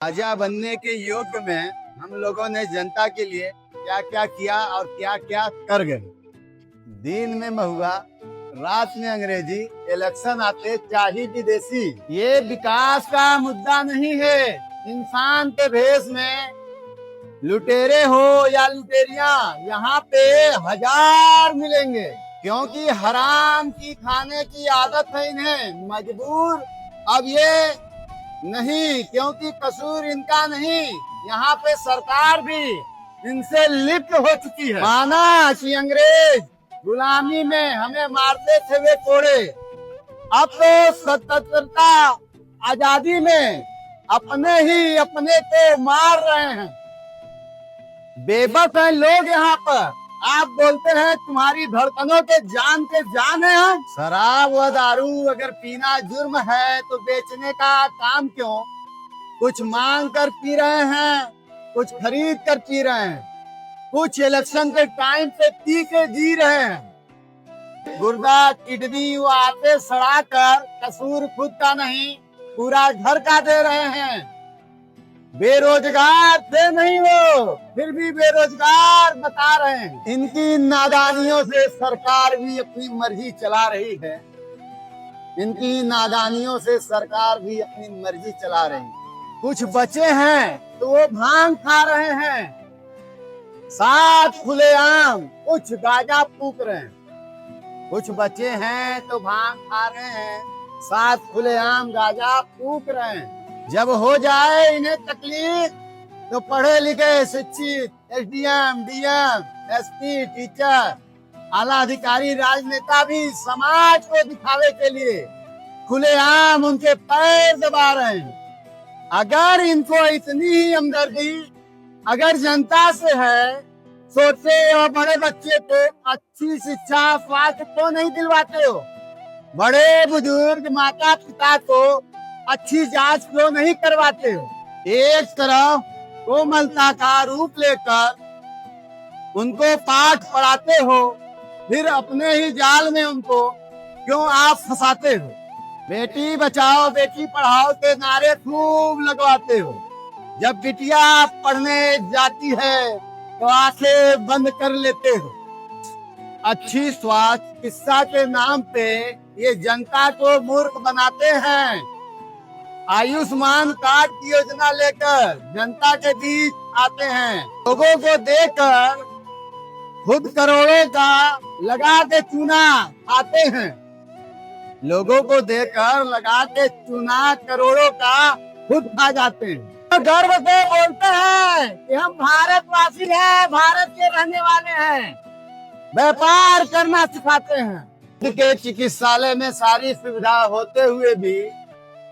राजा बनने के युग में हम लोगों ने जनता के लिए क्या क्या किया और क्या क्या कर गए। दिन में महुआ, रात में अंग्रेजी, इलेक्शन आते चाही विदेशी। ये विकास का मुद्दा नहीं है। इंसान के भेष में लुटेरे हो या लुटेरिया, यहाँ पे हजार मिलेंगे, क्योंकि हराम की खाने की आदत है इन्हें। मजबूर अब ये नहीं, क्योंकि कसूर इनका नहीं, यहाँ पे सरकार भी इनसे लिप्त हो चुकी है। माना कि अंग्रेज गुलामी में हमें मारते थे वे कोड़े, अब तो स्वतंत्रता आजादी में अपने ही अपने को मार रहे हैं। बेबस हैं लोग यहाँ पर। आप बोलते हैं तुम्हारी धड़कनों के जान है। शराब व दारू अगर पीना जुर्म है तो बेचने का काम क्यों? कुछ मांग कर पी रहे हैं, कुछ खरीद कर पी रहे हैं, कुछ इलेक्शन के टाइम पे पी के जी रहे हैं। गुर्दा किडनी व आते सड़ा कर कसूर खुद का नहीं पूरा घर का दे रहे हैं। बेरोजगार थे नहीं वो, फिर भी बेरोजगार बता रहे हैं। इनकी नादानियों से सरकार भी अपनी मर्जी चला रही है। इनकी नादानियों से सरकार भी अपनी मर्जी चला रही है। कुछ बचे हैं तो वो भांग खा रहे हैं, साथ खुलेआम कुछ गांजा फूक रहे हैं। कुछ बचे हैं तो भांग खा रहे हैं, साथ खुलेआम गांजा फूक रहे हैं। जब हो जाए इन्हें तकलीफ तो पढ़े लिखे शिक्षित एसडीएम, डीएम, एसपी, टीचर, आला अधिकारी, राजनेता भी समाज को दिखावे के लिए खुलेआम उनके पैर दबा रहे हैं। अगर इनको इतनी ही हमदर्दी अगर जनता से है, सोचे और बड़े बच्चे को अच्छी शिक्षा स्वास्थ्य तो नहीं दिलवाते हो? बड़े बुजुर्ग माता पिता को अच्छी जांच क्यों नहीं करवाते हो? एक तरफ कोमलता का रूप लेकर उनको पाठ पढ़ाते हो, फिर अपने ही जाल में उनको क्यों आप फंसाते हो? बेटी बचाओ बेटी पढ़ाओ के नारे खूब लगवाते हो, जब बिटिया पढ़ने जाती है तो आंखें बंद कर लेते हो। अच्छी स्वास्थ्य चिकित्सा के नाम पे ये जनता को मूर्ख बनाते हैं। आयुष्मान कार्ड की योजना लेकर जनता के बीच आते हैं, लोगों को देकर खुद करोड़ों का लगा के चूना खाते हैं। लोगों को देकर लगा के चूना करोड़ों का खुद खा जाते हैं। तो गर्व से बोलते हैं कि हम भारतवासी हैं, भारत के रहने वाले हैं। व्यापार करना सिखाते हैं। के चिकित्सालय में सारी सुविधा होते हुए भी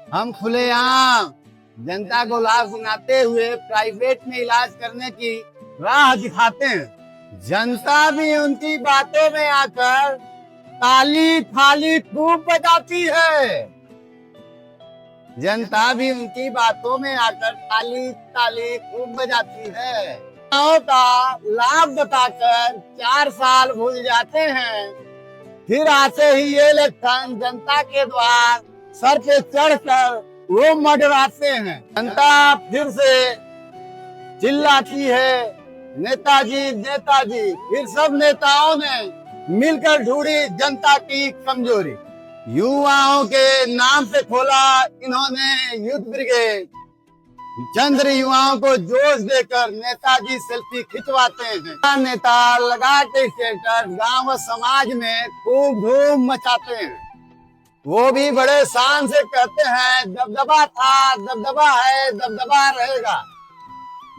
हम खुलेआम जनता को लाभ सुनाते हुए प्राइवेट में इलाज करने की राह दिखाते हैं। जनता भी उनकी बातों में आकर ताली थाली खूब बजाती है। जनता भी उनकी बातों में आकर ताली ताली खूब बजाती है। का लाभ बताकर 4 साल भूल जाते हैं, फिर आते ही ये इलेक्शन जनता के द्वार सर पे चढ़कर वो मडराते हैं। जनता फिर से चिल्लाती है नेताजी नेताजी। फिर सब नेताओं ने मिलकर ढूंढी जनता की कमजोरी। युवाओं के नाम पे खोला इन्होंने यूथ ब्रिगेड। चंद्र युवाओं को जोश देकर नेताजी सेल्फी खिंचवाते हैं। नेता लगा के स्टेटस गांव व समाज में खूब धूम मचाते हैं। वो भी बड़े शान से कहते हैं दबदबा था, दबदबा है, दबदबा रहेगा।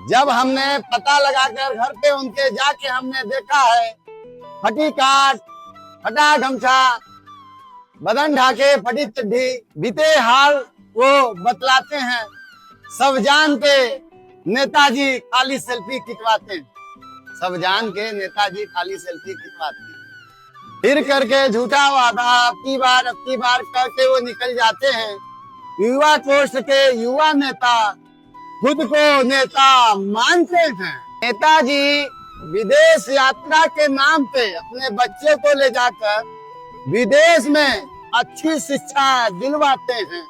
जब हमने पता लगाकर घर पे उनके जाके हमने देखा है, फटी काट, फटा गमछा, बदन ढाके फटी चड्ढी, बीते हाल वो बतलाते हैं। सब जान के नेताजी खाली सेल्फी खिंचवाते हैं। सब जान के नेताजी खाली सेल्फी खिंचवाते हैं। फिर करके झूठा वादा अब की बार करके वो निकल जाते हैं। युवा कोष के युवा नेता खुद को नेता मानते हैं। नेताजी विदेश यात्रा के नाम पे अपने बच्चे को ले जाकर विदेश में अच्छी शिक्षा दिलवाते हैं,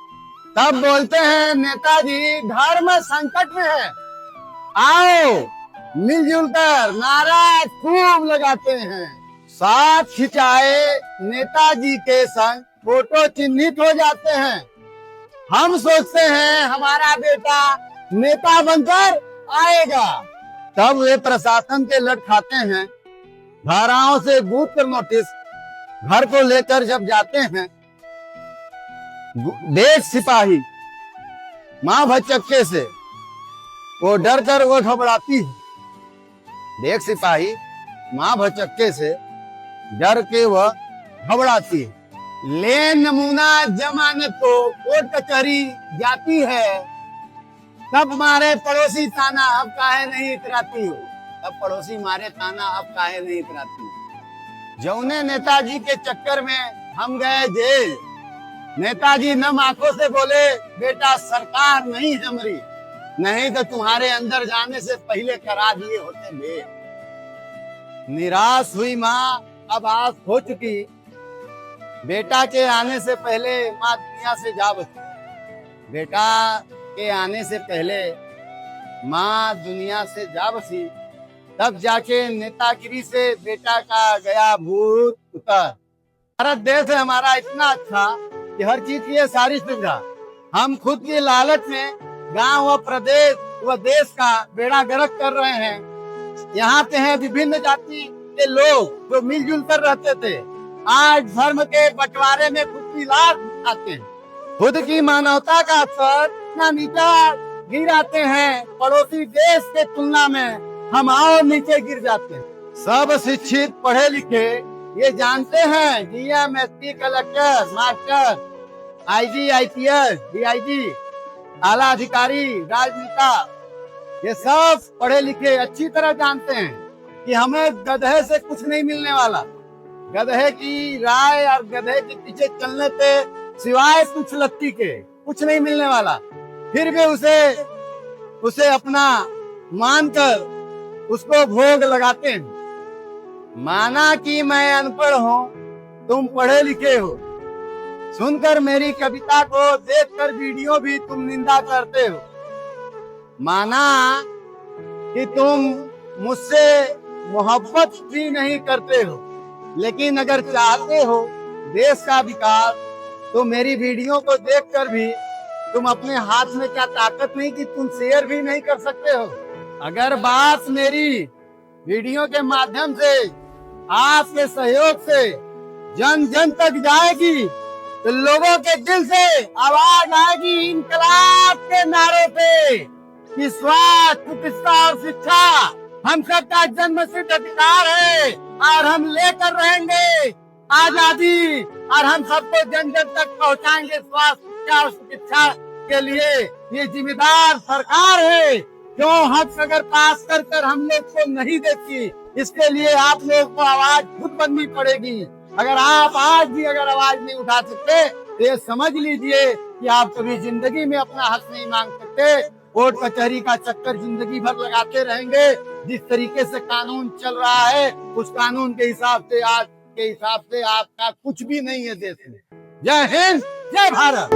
तब बोलते हैं नेताजी धर्म संकट में है, आओ मिलजुल कर नारा खूब लगाते हैं। साथ खिंचाए नेताजी के संग फोटो चिन्हित हो जाते हैं। हम सोचते हैं हमारा बेटा नेता बनकर आएगा, तब वे प्रशासन के लट खाते हैं। धाराओं से बूथ कर नोटिस घर को लेकर जब जाते हैं, देश सिपाही माँ भचक्के से वो डर कर वो घबराती है। देख सिपाही माँ भचक्के से डर के वह घबराती है। ले नमूना जमानत को कोर्ट कचहरी जाती है, तब मारे पड़ोसी ताना अब काहे नहीं इतराती हो। तब पड़ोसी मारे ताना अब काहे नहीं इतराती हो। जौने नेताजी के चक्कर में हम गए जेल, नेताजी नम आंखों से बोले बेटा सरकार नहीं हमारी, नहीं तो तुम्हारे अंदर जाने से पहले करा दिए होते बे। निराश हुई माँ अब आस हो चुकी, बेटा के आने से पहले माँ दुनिया से जा बसी। बेटा के आने से पहले माँ दुनिया से जा बसी, तब जाके नेतागिरी से बेटा का गया भूत उतर। भारत देश है हमारा इतना अच्छा कि हर चीज की सारी सुविधा, हम खुद की लालच में गांव व प्रदेश व देश का बेड़ा गर्क कर रहे हैं। यहाँ पे हैं विभिन्न जाति के लोग जो मिलजुल कर रहते थे, आज धर्म के बंटवारे में खुद की लाश दिखाते हैं। खुद की मानवता का स्तर इतना नीचा गिराते हैं, पड़ोसी देश के तुलना में हम और नीचे गिर जाते हैं। सब शिक्षित पढ़े लिखे ये जानते हैं DM, SP, collector, master, IG, IPS, DIG, आला अधिकारी, राजनेता, ये सब पढ़े लिखे अच्छी तरह जानते हैं कि हमें गधे से कुछ नहीं मिलने वाला। गधे की राय और गधे के पीछे चलने पे सिवाय कुछ लत्ती के कुछ नहीं मिलने वाला। फिर भी उसे अपना मानकर उसको भोग लगाते हैं। माना कि मैं अनपढ़ हूँ, तुम पढ़े लिखे हो, सुनकर मेरी कविता को देखकर वीडियो भी तुम निंदा करते हो। माना कि तुम मुझसे मोहब्बत भी नहीं करते हो, लेकिन अगर चाहते हो देश का विकास तो मेरी वीडियो को देखकर भी तुम अपने हाथ में क्या ताकत नहीं कि तुम शेयर भी नहीं कर सकते हो। अगर बात मेरी वीडियो के माध्यम से आपके सहयोग से जन जन तक जाएगी तो लोगों के दिल से आवाज आएगी इंकलाब के नारे पे कि स्वास्थ्य, चिकित्सा और शिक्षा हम सबका जन्मसिद्ध अधिकार है और हम लेकर रहेंगे आजादी, और हम सबको जन जन तक पहुंचाएंगे स्वास्थ्य, शिक्षा और चिकित्सा के लिए। ये जिम्मेदार सरकार है जो हक अगर पास कर हम लोग को नहीं देती, इसके लिए आप लोग को आवाज खुद बननी पड़ेगी। अगर आप आज भी अगर आवाज नहीं उठा सकते तो ये समझ लीजिए कि आप कभी जिंदगी में अपना हक नहीं मांग सकते। कोर्ट कचहरी का चक्कर जिंदगी भर लगाते रहेंगे। जिस तरीके से कानून चल रहा है उस कानून के हिसाब से आज के हिसाब से आपका कुछ भी नहीं है देश में। जय हिंद, जय भारत।